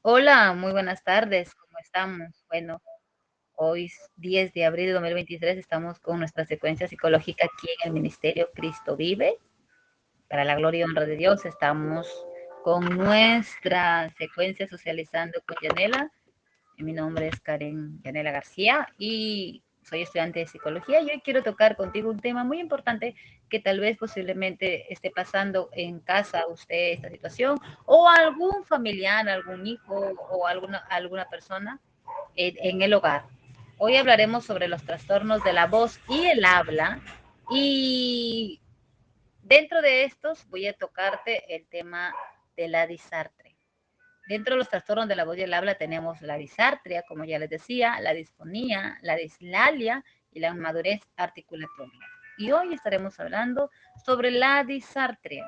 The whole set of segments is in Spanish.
Hola, muy buenas tardes, ¿cómo estamos? Bueno, hoy es 10 de abril de 2023, estamos con nuestra secuencia psicológica aquí en el Ministerio Cristo Vive. Para la gloria y honra de Dios, estamos con nuestra secuencia socializando con Yanela. Mi nombre es Karen Yanela García y soy estudiante de psicología y hoy quiero tocar contigo un tema muy importante que tal vez posiblemente esté pasando en casa usted esta situación o algún familiar, algún hijo o alguna persona en el hogar. Hoy hablaremos sobre los trastornos de la voz y el habla y dentro de estos voy a tocarte el tema de la disartre. Dentro de los trastornos de la voz y el habla tenemos la disartria, como ya les decía, la disfonía, la dislalia y la inmadurez articulatoria. Y hoy estaremos hablando sobre la disartria.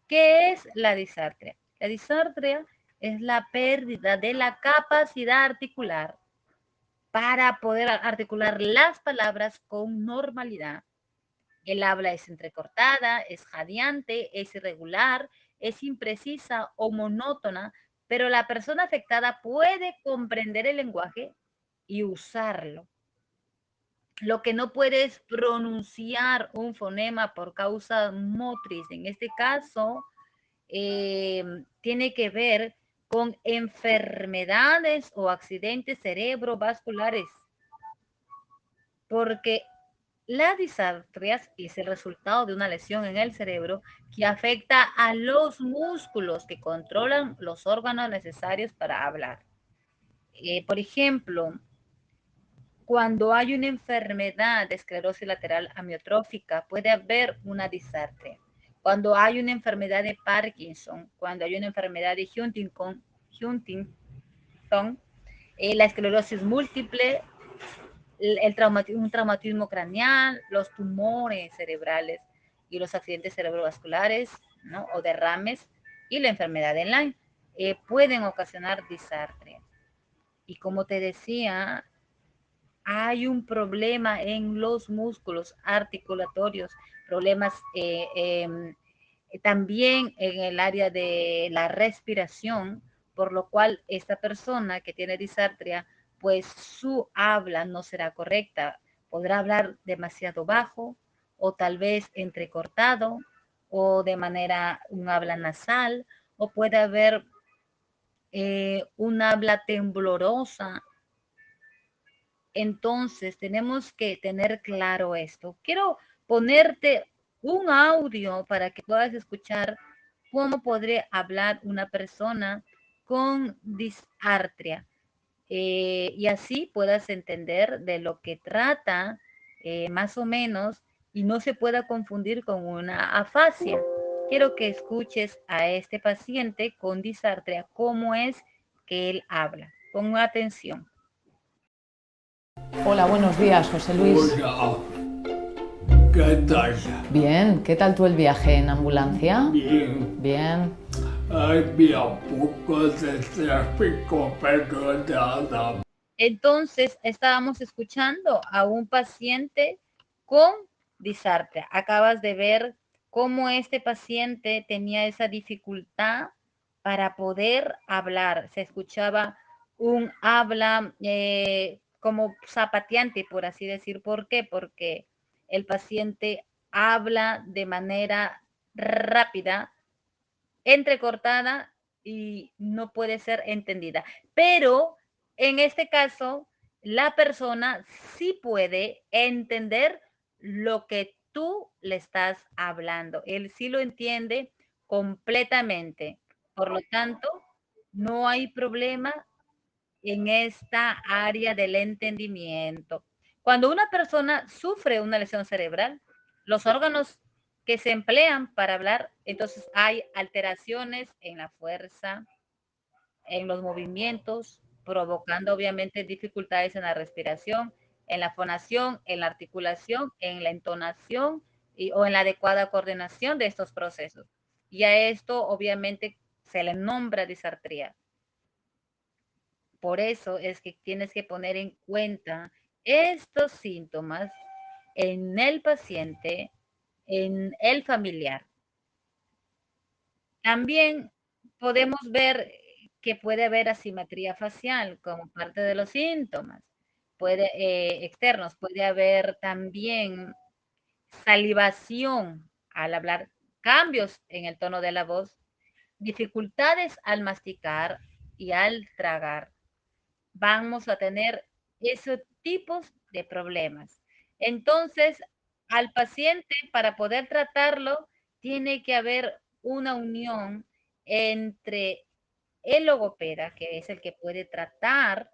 ¿Qué es la disartria? La disartria es la pérdida de la capacidad articular para poder articular las palabras con normalidad. El habla es entrecortada, es jadeante, es irregular, es imprecisa o monótona, pero la persona afectada puede comprender el lenguaje y usarlo. Lo que no puede es pronunciar un fonema por causa motriz. En este caso, tiene que ver con enfermedades o accidentes cerebrovasculares, porque la disartria es el resultado de una lesión en el cerebro que afecta a los músculos que controlan los órganos necesarios para hablar. Por ejemplo, cuando hay una enfermedad de esclerosis lateral amiotrófica, puede haber una disartria. Cuando hay una enfermedad de Parkinson, cuando hay una enfermedad de Huntington, la esclerosis múltiple, un traumatismo craneal, los tumores cerebrales y los accidentes cerebrovasculares, ¿no? O derrames y la enfermedad de Lyme pueden ocasionar disartria. Y como te decía, hay un problema en los músculos articulatorios, problemas también en el área de la respiración, por lo cual esta persona que tiene disartria, pues su habla no será correcta. Podrá hablar demasiado bajo o tal vez entrecortado o de manera un habla nasal o puede haber un habla temblorosa. Entonces, tenemos que tener claro esto. Quiero ponerte un audio para que puedas escuchar cómo podría hablar una persona con disartria y así puedas entender de lo que trata más o menos y no se pueda confundir con una afasia. Quiero que escuches a este paciente con disartria cómo es que él habla. Pon atención. Hola, buenos días, José Luis. Hola, ¿qué tal? Bien, ¿qué tal tú el viaje en ambulancia? Bien, Bien. había un poco de tráfico, pero nada. Entonces, estábamos escuchando a un paciente con disartria. Acabas de ver cómo este paciente tenía esa dificultad para poder hablar. Se escuchaba un habla como zapateante, por así decir. ¿Por qué? Porque el paciente habla de manera rápida, entrecortada y no puede ser entendida. Pero en este caso, la persona sí puede entender lo que tú le estás hablando. Él sí lo entiende completamente. Por lo tanto, no hay problema en esta área del entendimiento. Cuando una persona sufre una lesión cerebral, los órganos que se emplean para hablar, entonces hay alteraciones en la fuerza, en los movimientos, provocando obviamente dificultades en la respiración, en la fonación, en la articulación, en la entonación o en la adecuada coordinación de estos procesos. Y a esto obviamente se le nombra disartría. Por eso es que tienes que poner en cuenta estos síntomas en el paciente, en el familiar. También podemos ver que puede haber asimetría facial como parte de los síntomas externos. Puede haber también salivación al hablar, cambios en el tono de la voz, dificultades al masticar y al tragar. Vamos a tener esos tipos de problemas. Entonces, al paciente, para poder tratarlo, tiene que haber una unión entre el logopeda, que es el que puede tratar,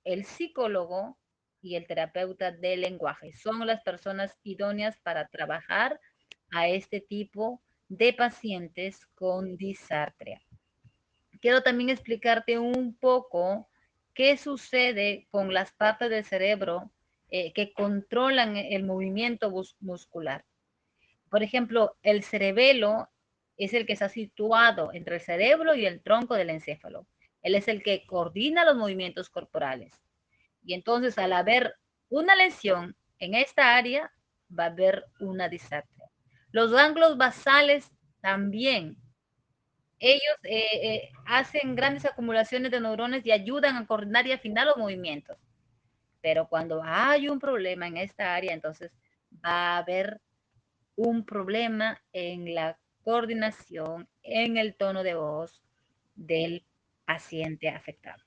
el psicólogo y el terapeuta del lenguaje. Son las personas idóneas para trabajar a este tipo de pacientes con disartria. Quiero también explicarte un poco qué sucede con las partes del cerebro que controlan el movimiento muscular. Por ejemplo, el cerebelo es el que está situado entre el cerebro y el tronco del encéfalo. Él es el que coordina los movimientos corporales. Y entonces, al haber una lesión en esta área, va a haber una disartria. Los ganglios basales también. Ellos hacen grandes acumulaciones de neuronas y ayudan a coordinar y afinar los movimientos. Pero cuando hay un problema en esta área, entonces va a haber un problema en la coordinación, en el tono de voz del paciente afectado.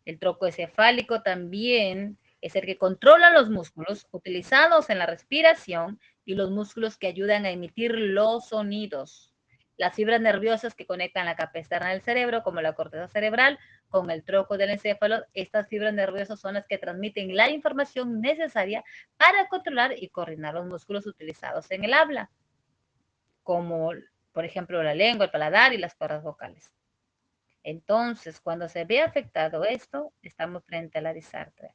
El trocoencefálico también es el que controla los músculos utilizados en la respiración y los músculos que ayudan a emitir los sonidos. Las fibras nerviosas que conectan la capa externa del cerebro, como la corteza cerebral, con el tronco del encéfalo, estas fibras nerviosas son las que transmiten la información necesaria para controlar y coordinar los músculos utilizados en el habla, como por ejemplo la lengua, el paladar y las cuerdas vocales. Entonces, cuando se ve afectado esto, estamos frente a la disartria.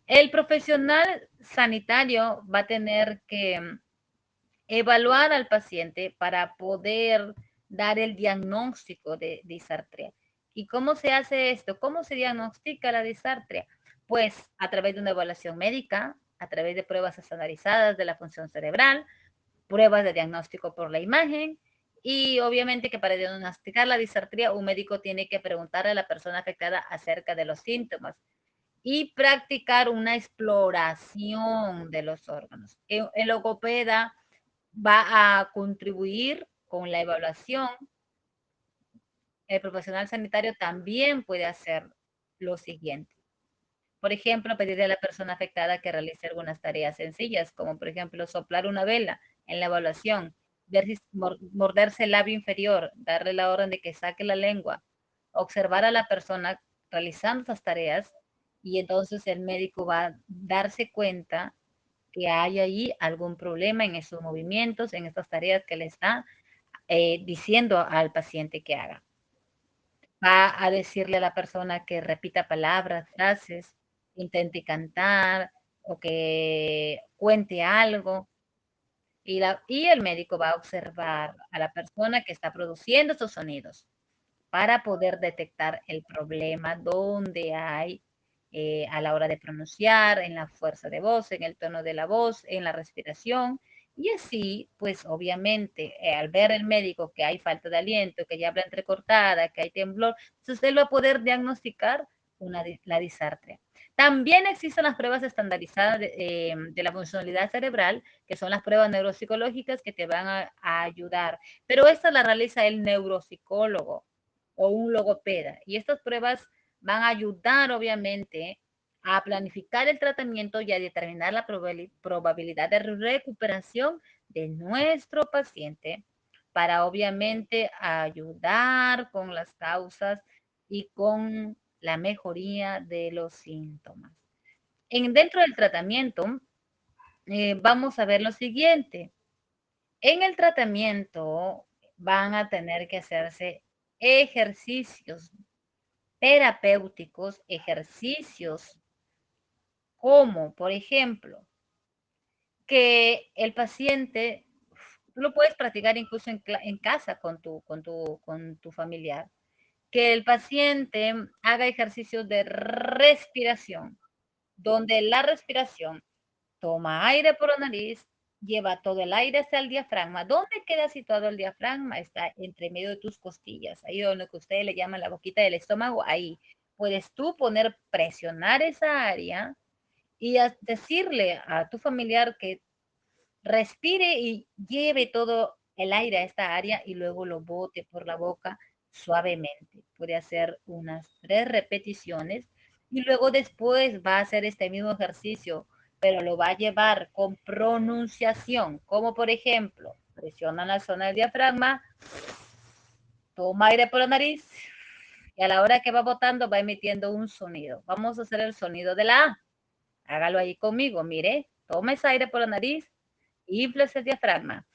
El profesional sanitario va a tener que evaluar al paciente para poder dar el diagnóstico de disartria. ¿Y cómo se hace esto? ¿Cómo se diagnostica la disartria? Pues a través de una evaluación médica, a través de pruebas estandarizadas de la función cerebral, pruebas de diagnóstico por la imagen y obviamente que para diagnosticar la disartria un médico tiene que preguntarle a la persona afectada acerca de los síntomas y practicar una exploración de los órganos. El logopeda va a contribuir con la evaluación. El profesional sanitario también puede hacer lo siguiente. Por ejemplo, pedirle a la persona afectada que realice algunas tareas sencillas, como por ejemplo soplar una vela en la evaluación, ver si morderse el labio inferior, darle la orden de que saque la lengua, observar a la persona realizando esas tareas y entonces el médico va a darse cuenta que hay ahí algún problema en esos movimientos, en estas tareas que le está diciendo al paciente que haga. Va a decirle a la persona que repita palabras, frases, intente cantar o que cuente algo. Y el médico va a observar a la persona que está produciendo estos sonidos para poder detectar el problema donde hay a la hora de pronunciar, en la fuerza de voz, en el tono de la voz, en la respiración. Y así, pues obviamente, al ver el médico que hay falta de aliento, que ya habla entrecortada, que hay temblor, entonces él va a poder diagnosticar la disartria. También existen las pruebas estandarizadas de la funcionalidad cerebral, que son las pruebas neuropsicológicas que te van a ayudar, pero esta la realiza el neuropsicólogo o un logopeda. Y estas pruebas van a ayudar, obviamente, a planificar el tratamiento y a determinar la probabilidad de recuperación de nuestro paciente para, obviamente, ayudar con las causas y con la mejoría de los síntomas. Dentro del tratamiento, vamos a ver lo siguiente. En el tratamiento van a tener que hacerse ejercicios terapéuticos, ejercicios como, por ejemplo, que el paciente, tú lo puedes practicar incluso en casa con tu familiar, que el paciente haga ejercicios de respiración, donde la respiración toma aire por la nariz, lleva todo el aire hacia el diafragma. ¿Dónde queda situado el diafragma? Está entre medio de tus costillas, ahí donde que ustedes le llaman la boquita del estómago, ahí. Puedes tú presionar esa área y decirle a tu familiar que respire y lleve todo el aire a esta área y luego lo bote por la boca suavemente. Puede hacer unas 3 repeticiones y luego después va a hacer este mismo ejercicio, pero lo va a llevar con pronunciación, como por ejemplo, presiona la zona del diafragma, toma aire por la nariz y a la hora que va botando va emitiendo un sonido. Vamos a hacer el sonido de la A. Hágalo ahí conmigo, mire, toma ese aire por la nariz, infla el diafragma.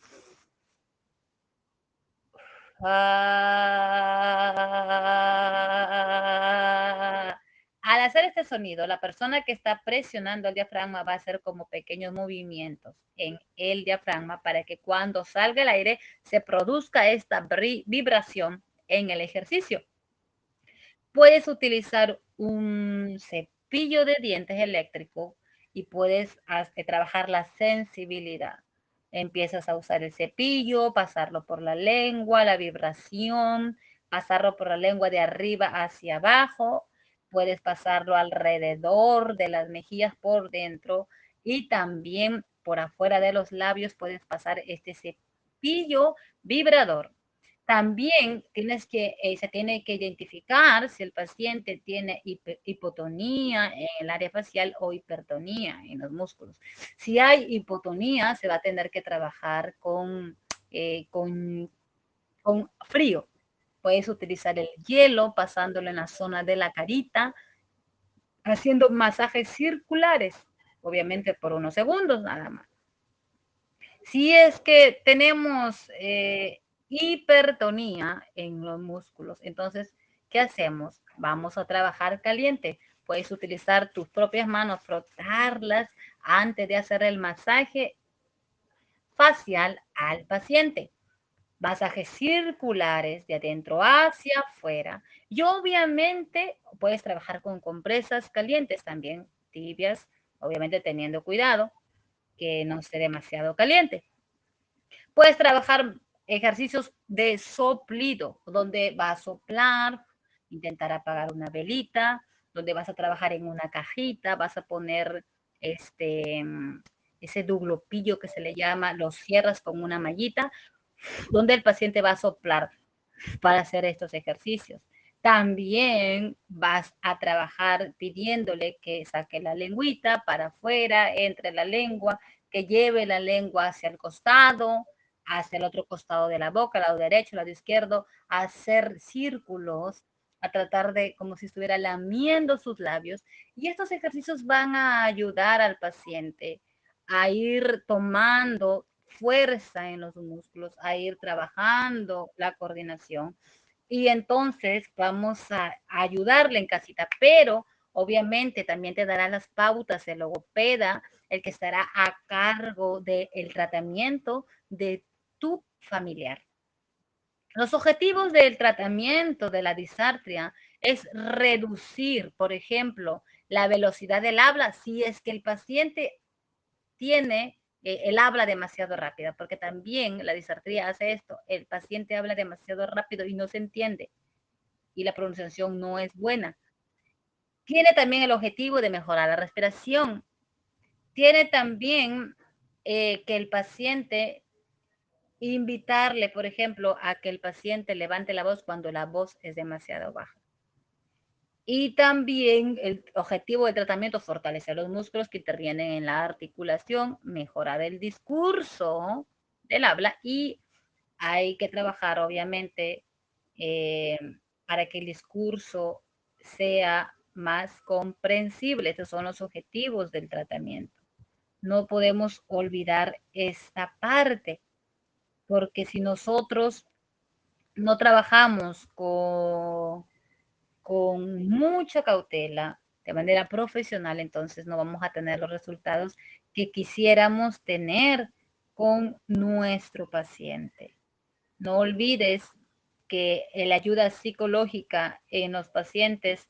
Al hacer este sonido, la persona que está presionando el diafragma va a hacer como pequeños movimientos en el diafragma para que cuando salga el aire se produzca esta vibración en el ejercicio. Puedes utilizar un cepillo de dientes eléctrico y puedes trabajar la sensibilidad. Empiezas a usar el cepillo, pasarlo por la lengua, la vibración, pasarlo por la lengua de arriba hacia abajo, puedes pasarlo alrededor de las mejillas por dentro y también por afuera de los labios puedes pasar este cepillo vibrador. También se tiene que identificar si el paciente tiene hipotonía en el área facial o hipertonía en los músculos. Si hay hipotonía, se va a tener que trabajar con frío. Puedes utilizar el hielo pasándolo en la zona de la carita, haciendo masajes circulares, obviamente por unos segundos nada más. Si es que tenemos hipertonía en los músculos, entonces, ¿qué hacemos? Vamos a trabajar caliente. Puedes utilizar tus propias manos, frotarlas antes de hacer el masaje facial al paciente. Masajes circulares de adentro hacia afuera. Y obviamente puedes trabajar con compresas calientes también, tibias, obviamente teniendo cuidado que no esté demasiado caliente. Puedes trabajar ejercicios de soplido, donde vas a soplar, intentar apagar una velita, donde vas a trabajar en una cajita, vas a poner ese duglopillo que se le llama, lo cierras con una mallita, donde el paciente va a soplar para hacer estos ejercicios. También vas a trabajar pidiéndole que saque la lengüita para afuera, entre la lengua, que lleve la lengua hacia el costado, hacia el otro costado de la boca, lado derecho, lado izquierdo, a hacer círculos, a tratar de como si estuviera lamiendo sus labios. Y estos ejercicios van a ayudar al paciente a ir tomando fuerza en los músculos, a ir trabajando la coordinación. Y entonces vamos a ayudarle en casita, pero obviamente también te dará las pautas el logopeda, el que estará a cargo del tratamiento de tu familiar. Los objetivos del tratamiento de la disartria es reducir, por ejemplo, la velocidad del habla si es que el paciente tiene el habla demasiado rápida, porque también la disartría hace esto, el paciente habla demasiado rápido y no se entiende y la pronunciación no es buena. Tiene también el objetivo de mejorar la respiración. Tiene también que el paciente invitarle, por ejemplo, a que el paciente levante la voz cuando la voz es demasiado baja. Y también el objetivo del tratamiento es fortalecer los músculos que intervienen en la articulación, mejorar el discurso del habla y hay que trabajar, obviamente, para que el discurso sea más comprensible. Estos son los objetivos del tratamiento. No podemos olvidar esta parte, porque si nosotros no trabajamos con mucha cautela, de manera profesional, entonces no vamos a tener los resultados que quisiéramos tener con nuestro paciente. No olvides que la ayuda psicológica en los pacientes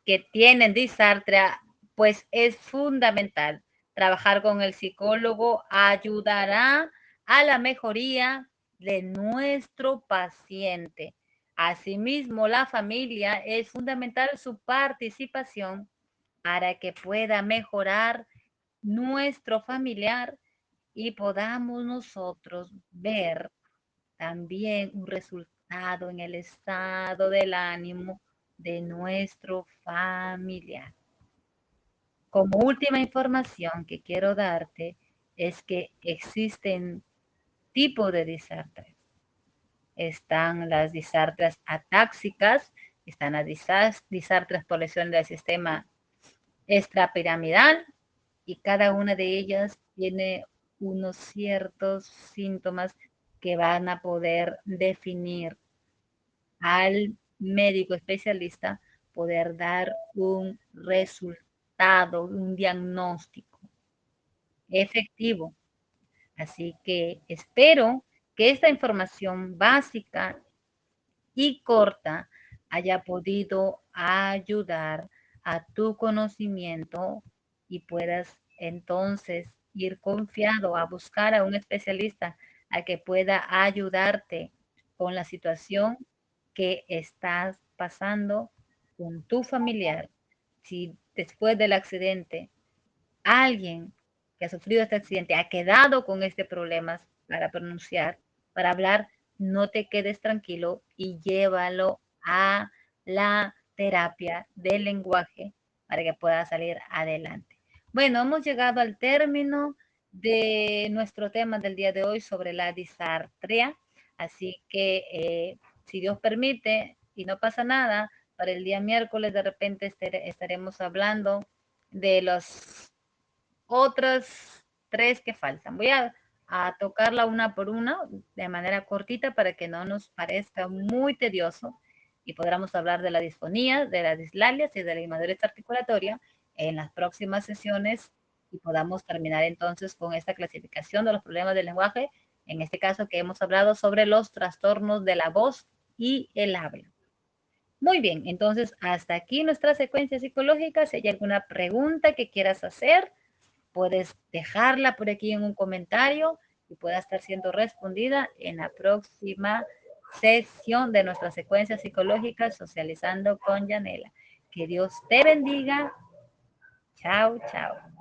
que tienen disartria, pues es fundamental. Trabajar con el psicólogo ayudará a la mejoría de nuestro paciente. Asimismo, la familia es fundamental su participación para que pueda mejorar nuestro familiar y podamos nosotros ver también un resultado en el estado del ánimo de nuestro familiar. Como última información que quiero darte es que existen tipos de disartrias. Están las disartrias atáxicas, están las disartrias por lesión del sistema extrapiramidal y cada una de ellas tiene unos ciertos síntomas que van a poder definir al médico especialista, poder dar un resultado, un diagnóstico efectivo. Así que espero que esta información básica y corta haya podido ayudar a tu conocimiento y puedas entonces ir confiado a buscar a un especialista a que pueda ayudarte con la situación que estás pasando con tu familiar. Si después del accidente alguien que ha sufrido este accidente ha quedado con este problema para pronunciar, para hablar, no te quedes tranquilo y llévalo a la terapia del lenguaje para que pueda salir adelante. Bueno, hemos llegado al término de nuestro tema del día de hoy sobre la disartria, así que si Dios permite y no pasa nada, para el día miércoles de repente estaremos hablando de los otras tres que faltan. Voy a tocarla una por una de manera cortita para que no nos parezca muy tedioso y podamos hablar de la disfonía, de las dislalias y de la inmadurez articulatoria en las próximas sesiones y podamos terminar entonces con esta clasificación de los problemas del lenguaje, en este caso que hemos hablado sobre los trastornos de la voz y el habla. Muy bien, entonces hasta aquí nuestra secuencia psicológica. Si hay alguna pregunta que quieras hacer, puedes dejarla por aquí en un comentario y pueda estar siendo respondida en la próxima sesión de nuestra secuencia psicológica Socializando con Yanela. Que Dios te bendiga. Chao, chao.